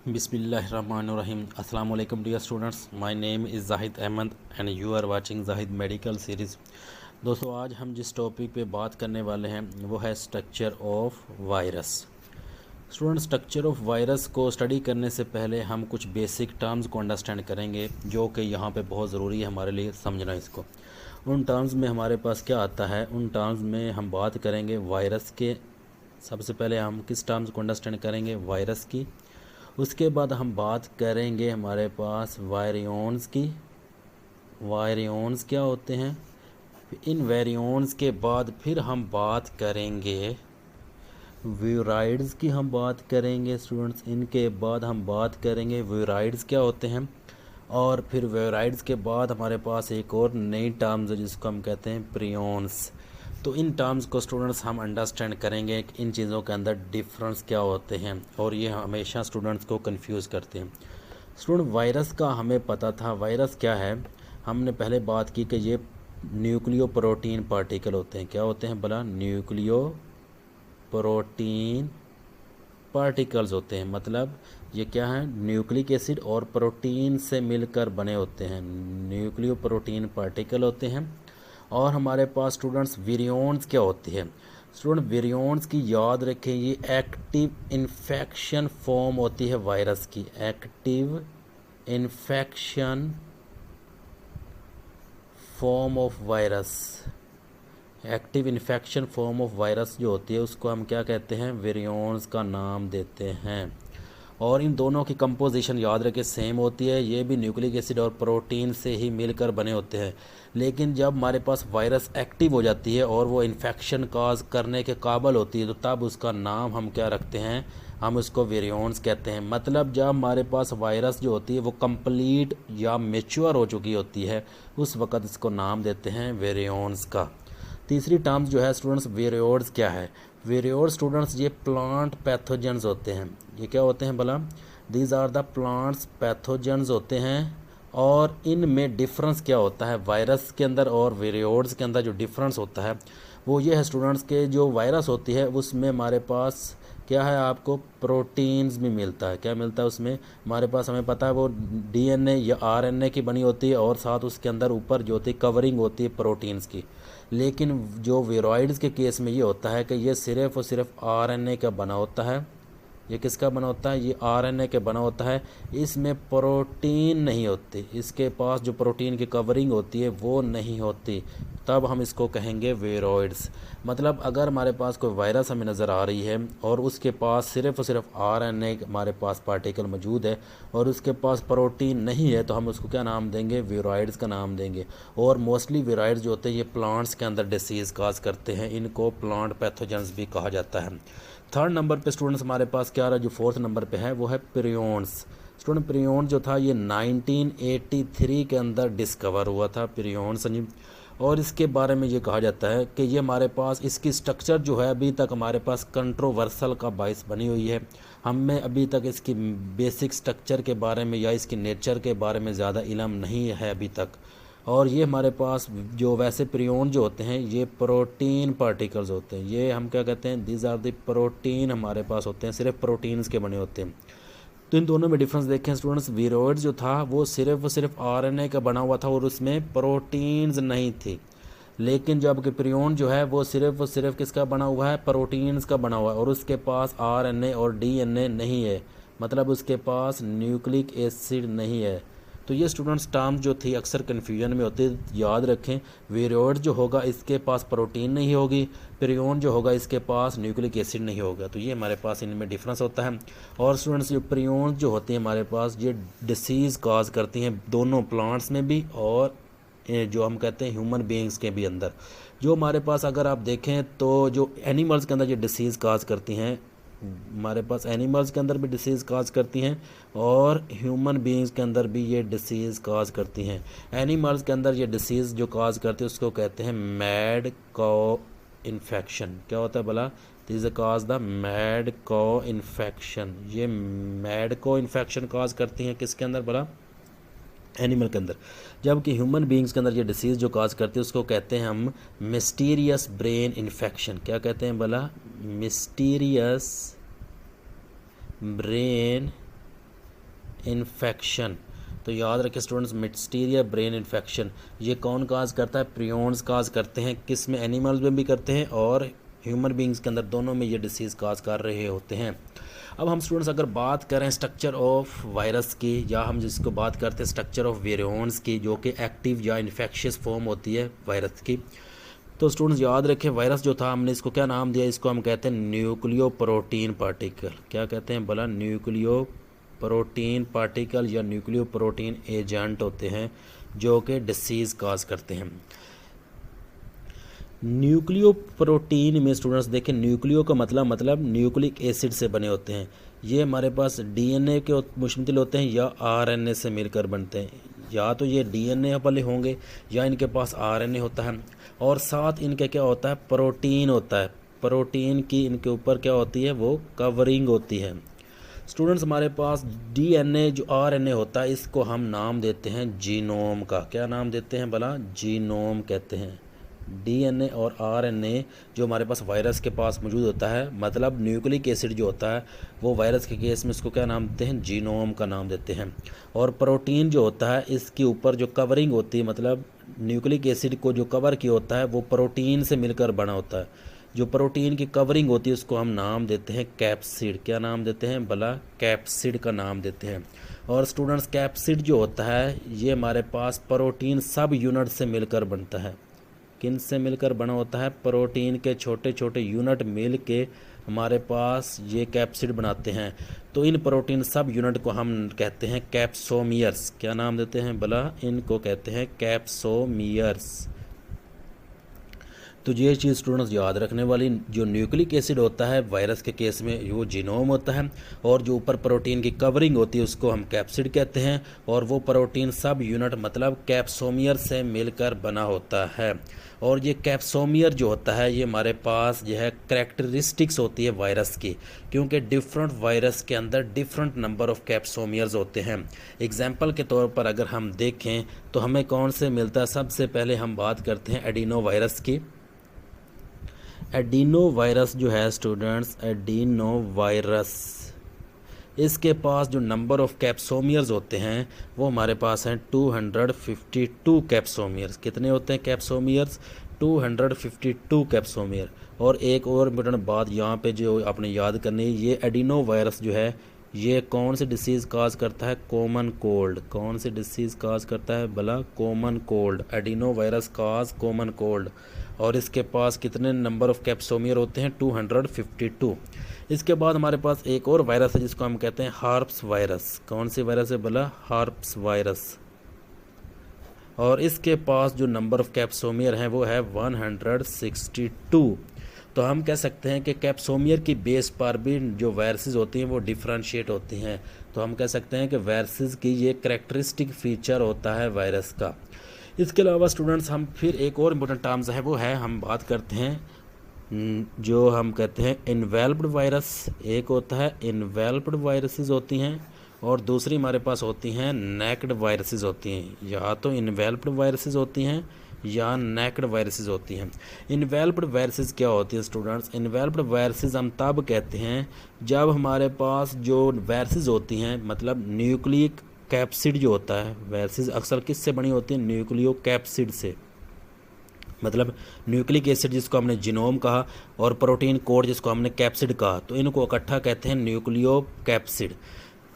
बिस्मिल्लाहिर्रहमानिर्रहीम। अस्सलाम वालेकुम dear students, my name is Zahid Ahmad and you are watching Zahid medical series. दोस्तों, आज हम जिस टॉपिक पे बात करने वाले हैं वो है structure of virus. Student, structure of virus को स्टडी करने से पहले हम कुछ बेसिक टर्म्स को अंडरस्टैंड करेंगे जो कि यहाँ पे बहुत ज़रूरी है हमारे लिए समझना इसको। उन टर्म्स में हमारे पास क्या आता है, उन टर्म्स में हम बात करेंगे वायरस के। सबसे पहले हम किस टर्म्स को अंडरस्टैंड करेंगे, वायरस की। उसके बाद हम बात करेंगे हमारे पास वायरियॉन्स की। वायरियॉन्स क्या होते हैं। इन वेरियॉन्स के बाद फिर हम बात करेंगे व्यूराइड्स की, हम बात करेंगे स्टूडेंट्स। इनके बाद हम बात करेंगे व्यूराइड्स क्या होते हैं। और फिर व्यूराइड्स के बाद हमारे पास एक और नई टर्म्स है जिसको हम कहते हैं प्रियॉन्स। तो इन टर्म्स को स्टूडेंट्स हम अंडरस्टैंड करेंगे कि इन चीज़ों के अंदर डिफरेंस क्या होते हैं, और ये हमेशा स्टूडेंट्स को कंफ्यूज करते हैं। स्टूडेंट, वायरस का हमें पता था, वायरस क्या है। हमने पहले बात की कि ये न्यूक्लियो प्रोटीन पार्टिकल होते हैं। क्या होते हैं भला? न्यूक्लियो प्रोटीन पार्टिकल्स होते हैं। मतलब ये क्या है, न्यूक्लिक एसिड और प्रोटीन से मिलकर बने होते हैं, न्यूक्लियो प्रोटीन पार्टिकल होते हैं। और हमारे पास स्टूडेंट्स विरियॉन्स क्या होती है। स्टूडेंट, विरियॉन्स की याद रखें, ये एक्टिव इन्फेक्शन फॉर्म होती है वायरस की। Active infection form of virus, active infection form of virus जो होती है उसको हम क्या कहते हैं, विरियॉन्स का नाम देते हैं। और इन दोनों की कंपोजिशन याद रखें सेम होती है, ये भी न्यूक्लिक एसिड और प्रोटीन से ही मिलकर बने होते हैं। लेकिन जब हमारे पास वायरस एक्टिव हो जाती है और वो इन्फेक्शन काज करने के काबिल होती है तो तब उसका नाम हम क्या रखते हैं, हम उसको वेरियॉन्स कहते हैं। मतलब जब हमारे पास वायरस जो होती है वो कंप्लीट या मेच्योर हो चुकी होती है उस वक़्त इसको नाम देते हैं वेरियॉन्स का। तीसरी टर्म्स जो है स्टूडेंट्स, वेरियोड्स क्या है। वेरियोड स्टूडेंट्स ये प्लांट पैथोजेंस होते हैं। ये क्या होते हैं भला? These are the plants pathogens होते हैं। और इनमें डिफरेंस क्या होता है, वायरस के अंदर और वेरियोड्स के अंदर जो डिफरेंस होता है वो ये है स्टूडेंट्स के जो वायरस होती है उसमें हमारे पास क्या है, आपको प्रोटीन्स भी मिलता है। क्या मिलता है उसमें हमारे पास, हमें पता है वो डीएनए या आरएनए की बनी होती है और साथ उसके अंदर ऊपर जो होती है कवरिंग होती है प्रोटीन्स की। लेकिन जो वेरॉइड्स के केस में ये होता है कि ये सिर्फ और सिर्फ आरएनए का बना होता है। ये किसका बना होता है? ये आरएनए के बना होता है। इसमें प्रोटीन नहीं होती, इसके पास जो प्रोटीन की कवरिंग होती है वो नहीं होती, तब हम इसको कहेंगे वेरॉइड्स। मतलब अगर हमारे पास कोई वायरस हमें नज़र आ रही है और उसके पास सिर्फ और सिर्फ आरएनए हमारे पास पार्टिकल मौजूद है और उसके पास प्रोटीन नहीं है तो हम उसको क्या नाम देंगे, वेरॉइड्स का नाम देंगे। और मोस्टली वेरॉइड्स जो होते हैं ये प्लांट्स के अंदर डिसीज़ काज करते हैं, इनको प्लांट पैथोजेंस भी कहा जाता है। थर्ड नंबर पे स्टूडेंट्स हमारे पास क्या रहा, जो फोर्थ नंबर पे है वो है प्रियॉन्स। स्टूडेंट, प्रियॉन्स जो था ये 1983 के अंदर डिस्कवर हुआ था, प्रियॉन्स जी। और इसके बारे में ये कहा जाता है कि ये हमारे पास इसकी स्ट्रक्चर जो है अभी तक हमारे पास कंट्रोवर्सल का बाइस बनी हुई है। हमें अभी तक इसकी बेसिक स्ट्रक्चर के बारे में या इसकी नेचर के बारे में ज़्यादा इल्म नहीं है अभी तक। और ये हमारे पास जो वैसे प्रियॉन जो होते हैं ये प्रोटीन पार्टिकल्स होते हैं। ये हम क्या कहते हैं, दीज आर द प्रोटीन हमारे पास होते हैं, सिर्फ प्रोटीन्स के बने होते हैं। तो इन दोनों में डिफरेंस देखें स्टूडेंट्स, वीरोइड जो था वो सिर्फ आरएनए का बना हुआ था और उसमें प्रोटीन्स नहीं थी। लेकिन जबकि प्रियॉन जो है वो सिर्फ किसका बना हुआ है, प्रोटीन्स का बना हुआ है और उसके पास आरएनए और डीएनए नहीं है, मतलब उसके पास न्यूक्लिक एसिड नहीं है। तो ये स्टूडेंट्स टर्म्स जो थी अक्सर कन्फ्यूजन में होते, याद रखें। वेरियोड जो होगा इसके पास प्रोटीन नहीं होगी, प्रियॉन जो होगा इसके पास न्यूक्लिक एसिड नहीं होगा। तो ये हमारे पास इनमें डिफरेंस होता है। और स्टूडेंट्स जो प्रियॉन जो होती हैं हमारे पास ये डिसीज़ काज करती हैं दोनों प्लांट्स में भी और जो हम कहते हैं ह्यूमन बीइंग्स के भी अंदर। जो हमारे पास अगर आप देखें तो जो एनिमल्स के अंदर ये डिसीज़ काज करती हैं, हमारे पास एनिमल्स के अंदर भी डिसीज़ काज करती हैं और ह्यूमन बीइंग्स के अंदर भी ये डिसीज़ काज करती हैं। एनिमल्स के अंदर ये डिसीज़ जो काज करती है उसको कहते हैं मैड कॉ इन्फेक्शन। क्या होता है भला? दिस काज द मैड कॉ इन्फेक्शन। ये मैड कॉ इन्फेक्शन काज करती हैं किसके अंदर भला? एनिमल के अंदर। जबकि ह्यूमन बीइंग्स के अंदर ये डिसीज़ जो काज करती है उसको कहते हैं हम मिस्टीरियस ब्रेन इन्फेक्शन। क्या कहते हैं भला? Mysterious brain infection. तो याद रखें स्टूडेंट्स, मिस्टीरिया ब्रेन इन्फेक्शन ये कौन काज करता है? प्रियॉन्स काज करते हैं। किस में? एनिमल्स में भी करते हैं और ह्यूमन बींग्स के अंदर, दोनों में ये डिसीज़ काज कर रहे होते हैं। अब हम स्टूडेंट्स अगर बात करें स्ट्रक्चर ऑफ वायरस की, या हम जिसको बात करते हैं स्ट्रक्चर ऑफ वेरियंट्स की, जो कि एक्टिव या इन्फेक्शियस फॉर्म होती है वायरस की, तो स्टूडेंट्स याद रखें वायरस जो था हमने इसको क्या नाम दिया? इसको हम कहते हैं न्यूक्लियो प्रोटीन पार्टिकल। क्या कहते हैं? बोला न्यूक्लियो प्रोटीन पार्टिकल या न्यूक्लियो प्रोटीन एजेंट होते हैं जो कि डिसीज़ काज करते हैं। न्यूक्लियो प्रोटीन में स्टूडेंट्स देखें, न्यूक्लियो का मतलब न्यूक्लिक एसिड से बने होते हैं। ये हमारे पास डीएनए के मुश्तमिल होते हैं या आरएनए से मिलकर बनते हैं। या तो ये डीएनए वाले होंगे या इनके पास आरएनए होता है, और साथ इनके क्या होता है? प्रोटीन होता है। प्रोटीन की इनके ऊपर क्या होती है? वो कवरिंग होती है। स्टूडेंट्स हमारे पास डीएनए जो आरएनए होता है, इसको हम नाम देते हैं जीनोम का। क्या नाम देते हैं? भला जीनोम कहते हैं। डीएनए और आरएनए जो हमारे पास वायरस के पास मौजूद होता है, मतलब न्यूक्लिक एसिड जो होता है, वो वायरस के केस में इसको क्या नाम देते हैं? जीनोम का नाम देते हैं। और प्रोटीन जो होता है, इसके ऊपर जो कवरिंग होती है, मतलब न्यूक्लिक एसिड को जो कवर किया होता है, वो प्रोटीन से मिलकर बना होता है। जो प्रोटीन की कवरिंग होती है उसको हम नाम देते हैं कैप्सिड। क्या नाम देते हैं? भला कैप्सिड का नाम देते हैं। और स्टूडेंट्स कैप्सिड जो होता है, ये हमारे पास प्रोटीन सब यूनिट से मिलकर बनता है। किन से मिलकर बना होता है? प्रोटीन के छोटे छोटे यूनिट मिल के हमारे पास ये कैप्सिड बनाते हैं। तो इन प्रोटीन सब यूनिट को हम कहते हैं कैप्सोमियर्स। क्या नाम देते हैं? भला इनको कहते हैं कैप्सोमियर्स। तो ये चीज़ स्टूडेंट्स याद रखने वाली, जो न्यूक्लिक एसिड होता है वायरस के केस में वो जीनोम होता है, और जो ऊपर प्रोटीन की कवरिंग होती है उसको हम कैप्सिड कहते हैं, और वो प्रोटीन सब यूनिट मतलब कैप्सोमियर से मिलकर बना होता है। और ये कैप्सोमियर जो होता है, ये हमारे पास जो है करैक्टरिस्टिक्स होती है वायरस की, क्योंकि डिफरेंट वायरस के अंदर डिफरेंट नंबर ऑफ कैप्सोमियर्स होते हैं। एग्जाम्पल के तौर पर अगर हम देखें तो हमें कौन से मिलता है? सबसे पहले हम बात करते हैं एडिनो वायरस की। एडिनो वायरस जो है स्टूडेंट्स, एडिनो वायरस, इसके पास जो नंबर ऑफ कैप्सोमियर्स होते हैं वो हमारे पास हैं 252 कैप्सोमियर्स। कितने होते हैं कैप्सोमियर्स? 252 कैप्सोमियर। और एक और इम्पोर्टेंट बात यहाँ पे जो आपने याद करनी है, ये एडिनो वायरस जो है ये कौन सी डिसीज़ काज करता है? Common cold. कौन सी डिसीज़ काज करता है? भला कॉमन कोल्ड। एडिनो वायरस काज कॉमन कोल्ड। और इसके पास कितने नंबर ऑफ कैप्सोमियर होते हैं? 252। इसके बाद हमारे पास एक और वायरस है जिसको हम कहते हैं हार्प्स वायरस। कौन सी वायरस है? भला हार्प्स वायरस। और इसके पास जो नंबर ऑफ कैप्सोमियर हैं वो है 162। तो हम कह सकते हैं कि कैप्सोमियर की बेस पर भी जो वायरसेस होती हैं वो डिफ्रेंशिएट होती हैं। तो हम कह सकते हैं कि वायरसेस की ये करैक्टरिस्टिक फीचर होता है वायरस का। इसके अलावा स्टूडेंट्स हम फिर एक और इम्पोर्टेंट टर्म्स है वो है, हम बात करते हैं जो हम कहते हैं इन्वेल्प्ड वायरस। एक होता है इन्वेल्प्ड वायरसेस होती हैं, और दूसरी हमारे पास होती हैं नेक्ड वायरसेस होती हैं। या तो इन्वेल्प्ड वायरसेस होती हैं या नेक्ड वायरसेस होती हैं। इन्वेल्प्ड वायरसेस क्या होती है स्टूडेंट्स? इन्वेल्प्ड वायरसेस हम तब कहते हैं जब हमारे पास जो वायरसेस होती हैं, मतलब न्यूक्लिक कैप्सिड जो होता है, वायरसेस अक्सर किससे बनी होती है? न्यूक्लियो कैप्सिड से। मतलब न्यूक्लिक एसिड जिसको हमने जीनोम कहा और प्रोटीन कोड जिसको हमने कैप्सिड कहा, तो इनको इकट्ठा कहते हैं न्यूक्लियो कैप्सिड।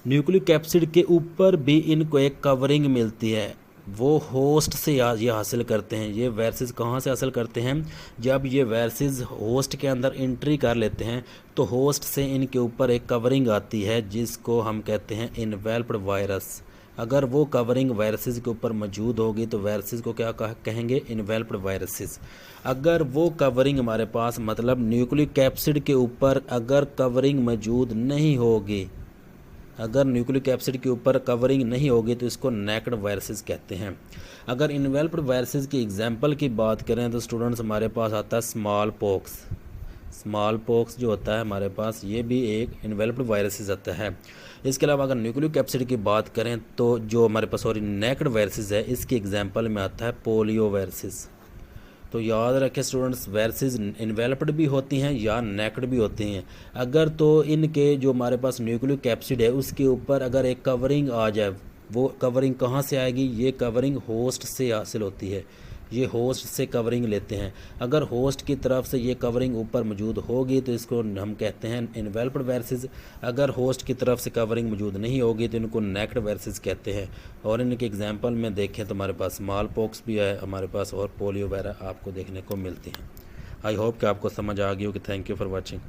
न्यूक्लिक कैप्सिड के ऊपर भी इनको एक कवरिंग मिलती है, वो होस्ट से ये हासिल करते हैं। ये वायरसेस कहाँ से हासिल करते हैं? जब ये वायरसेस होस्ट के अंदर एंट्री कर लेते हैं तो होस्ट से इनके ऊपर एक कवरिंग आती है जिसको हम कहते हैं इन्वेल्प्ड वायरस। अगर वो कवरिंग वायरसेस के ऊपर मौजूद होगी तो वायरसेस को क्या कहेंगे? Enveloped viruses. अगर वो कवरिंग हमारे पास, मतलब न्यूक्लिक कैप्सिड के ऊपर अगर कवरिंग मौजूद नहीं होगी, अगर न्यूक्लिक एसिड के ऊपर कवरिंग नहीं होगी तो इसको नेक्ड वायरसेस कहते हैं। अगर इन्वेल्प्ड वायरसेस की एग्जांपल की बात करें तो स्टूडेंट्स हमारे पास आता है स्मॉल पॉक्स। स्मॉल पॉक्स जो होता है हमारे पास, ये भी एक इन्वेल्प्ड वायरसेस आता है। इसके अलावा अगर न्यूक्लिक एसिड की बात करें तो जो हमारे पास और नेक्ड वायरसेस है, इसकी एग्जांपल में आता है पोलियो वायरसेस। तो याद रखें स्टूडेंट्स, वायरसेस इन्वेलप्ड भी होती हैं या नेक्ड भी होती हैं। अगर तो इनके जो हमारे पास न्यूक्लिक कैप्सिड है उसके ऊपर अगर एक कवरिंग आ जाए, वो कवरिंग कहाँ से आएगी? ये कवरिंग होस्ट से हासिल होती है, ये होस्ट से कवरिंग लेते हैं। अगर होस्ट की तरफ से ये कवरिंग ऊपर मौजूद होगी तो इसको हम कहते हैं इन्वेलप्ड वायरसेस। अगर होस्ट की तरफ से कवरिंग मौजूद नहीं होगी तो इनको नेक्ड वायरसेस कहते हैं। और इनके एग्जांपल में देखें तो हमारे पास स्मॉल पॉक्स भी है हमारे पास, और पोलियो वगैरह आपको देखने को मिलती हैं। आई होप कि आपको समझ आ गई हो कि थैंक यू फॉर वॉचिंग।